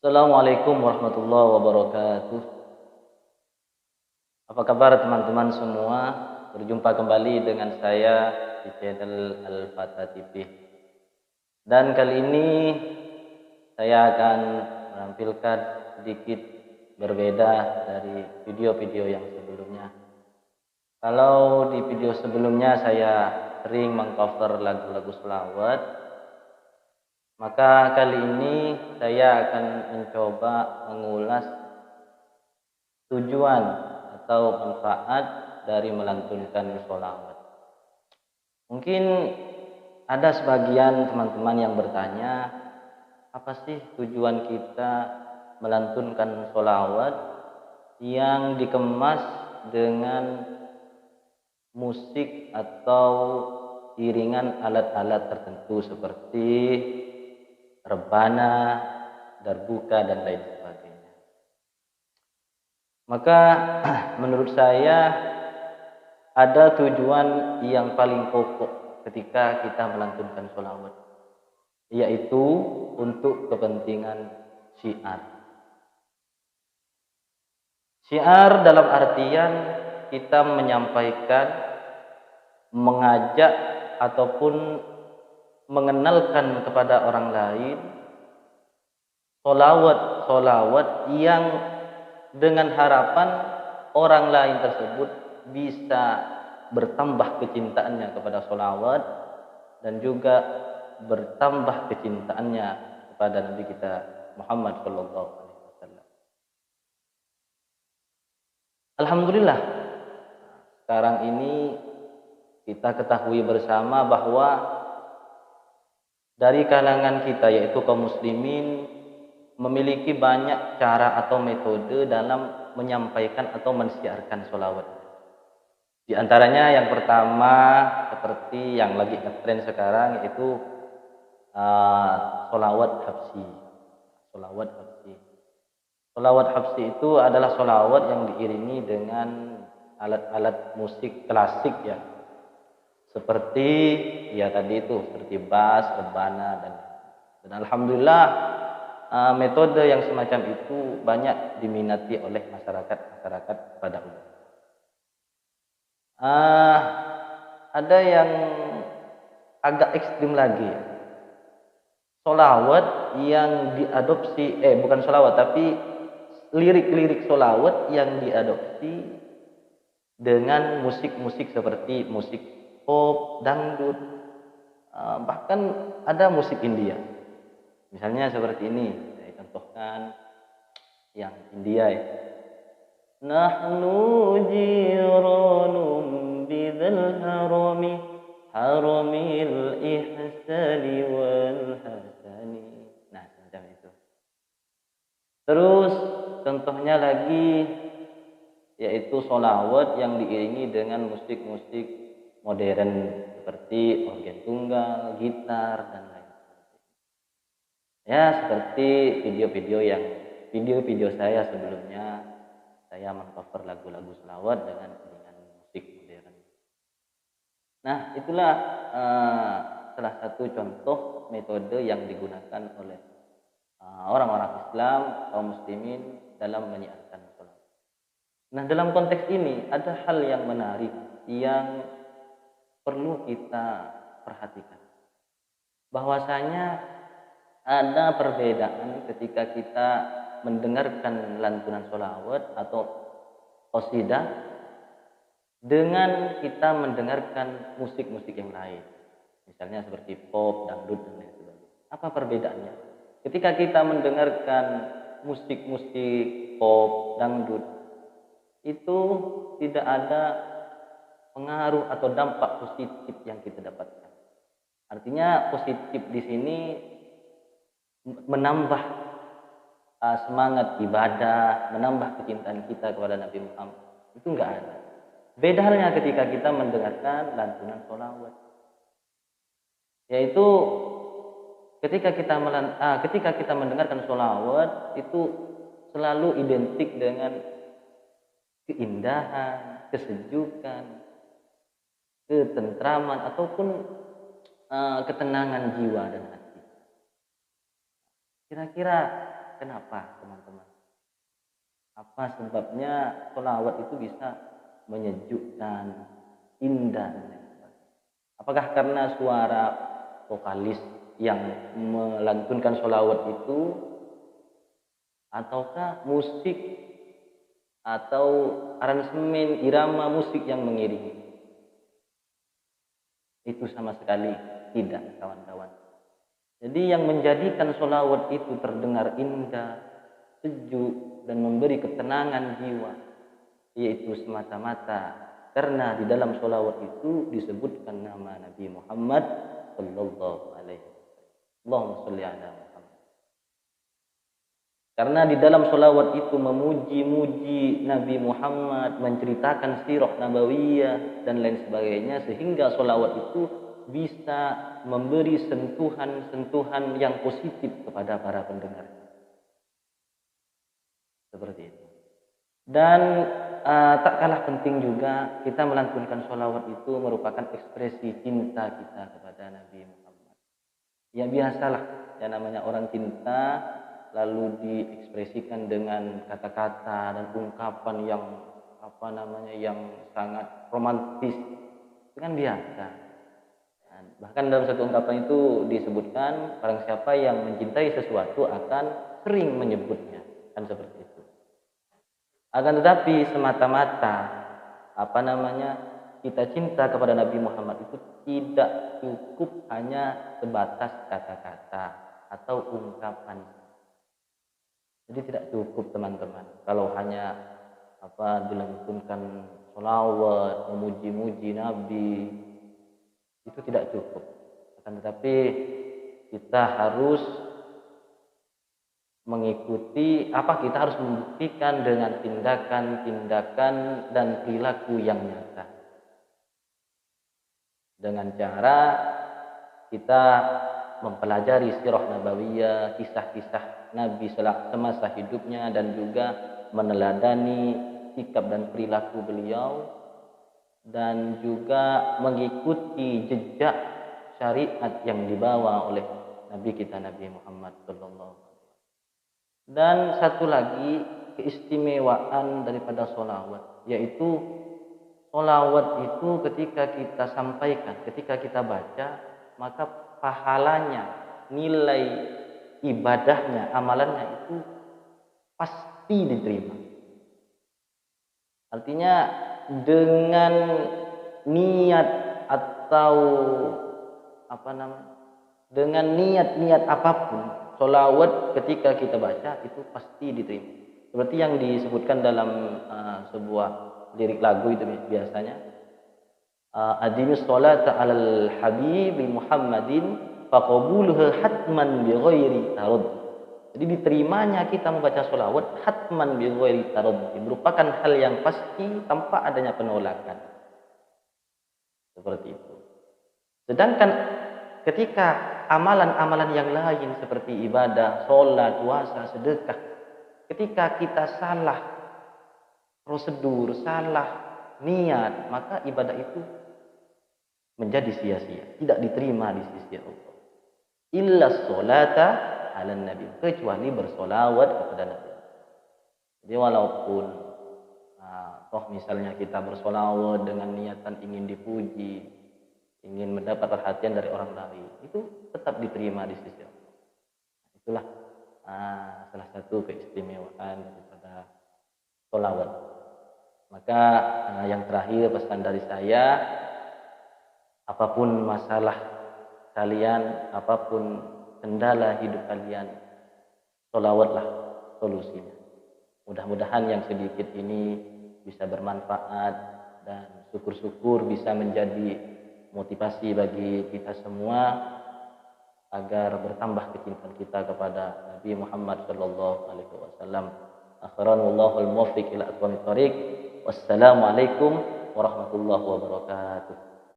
Assalamualaikum warahmatullahi wabarakatuh. Apa kabar teman-teman semua? Berjumpa kembali dengan saya di channel Al-Fata TV. Dan kali ini saya akan menampilkan sedikit berbeda dari video-video yang sebelumnya. Kalau di video sebelumnya saya sering mengcover lagu-lagu selawat, maka kali ini saya akan mencoba mengulas tujuan atau manfaat dari melantunkan sholawat. Mungkin ada sebagian teman-teman yang bertanya, apa sih tujuan kita melantunkan sholawat yang dikemas dengan musik atau iringan alat-alat tertentu seperti rebana, darbuka, dan lain sebagainya. Maka menurut saya ada tujuan yang paling pokok ketika kita melantunkan sholawat, yaitu untuk kepentingan syiar. Syiar dalam artian kita menyampaikan, mengajak, ataupun mengenalkan kepada orang lain sholawat yang dengan harapan orang lain tersebut bisa bertambah kecintaannya kepada sholawat dan juga bertambah kecintaannya kepada Nabi kita Muhammad Shallallahu Alaihi Wasallam. Alhamdulillah, sekarang ini kita ketahui bersama bahwa dari kalangan kita yaitu kaum muslimin memiliki banyak cara atau metode dalam menyampaikan atau mensiarkan sholawat. Di antaranya yang pertama seperti yang lagi ngetren sekarang yaitu sholawat habsyi. Sholawat habsyi. Sholawat habsyi itu adalah sholawat yang diiringi dengan alat-alat musik klasik ya. Seperti ya tadi itu seperti bass, rebana dan alhamdulillah metode yang semacam itu banyak diminati oleh masyarakat pada umumnya. Ada yang agak ekstrim lagi, solawat yang diadopsi, bukan solawat tapi lirik-lirik solawat yang diadopsi dengan musik-musik seperti musik pop, dangdut, bahkan ada musik India. Misalnya seperti ini, saya contohkan yang India ya. Nahnu jiranum bidzal harami haramil ihsani wal hasani. Nah, semacam itu. Terus contohnya lagi yaitu sholawat yang diiringi dengan musik-musik modern seperti organ tunggal, gitar, dan lain sebagainya. Ya, seperti video-video saya sebelumnya, saya mengcover lagu-lagu selawat dengan iringan musik modern. Nah, itulah salah satu contoh metode yang digunakan oleh orang-orang Islam, kaum muslimin dalam menyiarkan sholawat. Nah, dalam konteks ini ada hal yang menarik yang perlu kita perhatikan. Bahwasanya ada perbedaan ketika kita mendengarkan lantunan sholawat atau qasidah dengan kita mendengarkan musik-musik yang lain. Misalnya seperti pop, dangdut, dan lain sebagainya. Apa perbedaannya? Ketika kita mendengarkan musik-musik pop, dangdut, itu tidak ada pengaruh atau dampak positif yang kita dapatkan. Artinya positif di sini menambah semangat ibadah, menambah kecintaan kita kepada Nabi Muhammad. Itu enggak ada. Beda halnya ketika kita mendengarkan lantunan sholawat. Yaitu ketika kita mendengarkan sholawat itu selalu identik dengan keindahan, kesejukan, ketentraman ataupun ketenangan jiwa dan hati. Kira-kira Kenapa teman-teman? Apa sebabnya sholawat itu bisa menyejukkan, indah? Apakah karena suara vokalis yang melantunkan sholawat itu, ataukah musik atau aransemen irama musik yang mengiringi? Itu sama sekali tidak, kawan-kawan. Jadi yang menjadikan sholawat itu terdengar indah, sejuk, dan memberi ketenangan jiwa, yaitu semata-mata karena di dalam sholawat itu disebutkan nama Nabi Muhammad sallallahu alaihi wasallam. Allahumma sholli ala Muhammad. Karena di dalam sholawat itu memuji-muji Nabi Muhammad, menceritakan sirah nabawiyah dan lain sebagainya, sehingga sholawat itu bisa memberi sentuhan-sentuhan yang positif kepada para pendengar. Seperti itu. Dan tak kalah penting juga kita melantunkan sholawat itu merupakan ekspresi cinta kita kepada Nabi Muhammad. Ya biasalah, ya namanya orang cinta lalu diekspresikan dengan kata-kata dan ungkapan yang yang sangat romantis. Itu kan biasa. Bahkan dalam satu ungkapan itu disebutkan barang siapa yang mencintai sesuatu akan sering menyebutnya, kan seperti itu. Akan tetapi semata-mata kita cinta kepada Nabi Muhammad itu tidak cukup hanya sebatas kata-kata atau ungkapan. Jadi tidak cukup teman-teman kalau hanya dilantunkan sholawat, memuji-muji Nabi, itu tidak cukup. Akan tetapi kita harus kita harus membuktikan dengan tindakan-tindakan dan perilaku yang nyata. Dengan cara kita mempelajari sirah nabawiyah, kisah-kisah Nabi semasa hidupnya, dan juga meneladani sikap dan perilaku beliau, dan juga mengikuti jejak syariat yang dibawa oleh Nabi kita Nabi Muhammad sallallahu. Dan satu lagi keistimewaan daripada sholawat, yaitu sholawat itu ketika kita sampaikan, ketika kita baca, maka pahalanya, nilai ibadahnya, amalannya itu pasti diterima. Artinya dengan niat atau dengan niat-niat apapun, sholawat ketika kita baca itu pasti diterima. Seperti yang disebutkan dalam sebuah lirik lagu itu biasanya, adimis sholata alal habibi Muhammadin faqabuluha hatman bi ghairi tarad. Jadi diterimanya kita membaca sholawat hatman bi ghairi tarad, merupakan hal yang pasti tanpa adanya penolakan. Seperti itu. Sedangkan ketika amalan-amalan yang lain seperti ibadah, sholat, puasa, sedekah, ketika kita salah prosedur, salah niat, maka ibadah itu menjadi sia-sia, tidak diterima di sisi Allah. Illa sholata ala nabi, kecuali bersolawat kepada Nabi. Jadi walaupun misalnya kita bersolawat dengan niatan ingin dipuji, ingin mendapat perhatian dari orang lain, itu tetap diterima di sisi Allah. Itulah salah satu keistimewaan daripada sholawat. Maka yang terakhir pesan dari saya, apapun masalah kalian, apapun kendala hidup kalian, sholawatlah solusinya. Mudah-mudahan yang sedikit ini bisa bermanfaat, dan syukur-syukur bisa menjadi motivasi bagi kita semua agar bertambah kecintaan kita kepada Nabi Muhammad sallallahu alaihi wasallam. Akhiranullahu al-muwaffiq ila aqwamit thariq. Wassalamualaikum warahmatullahi wabarakatuh.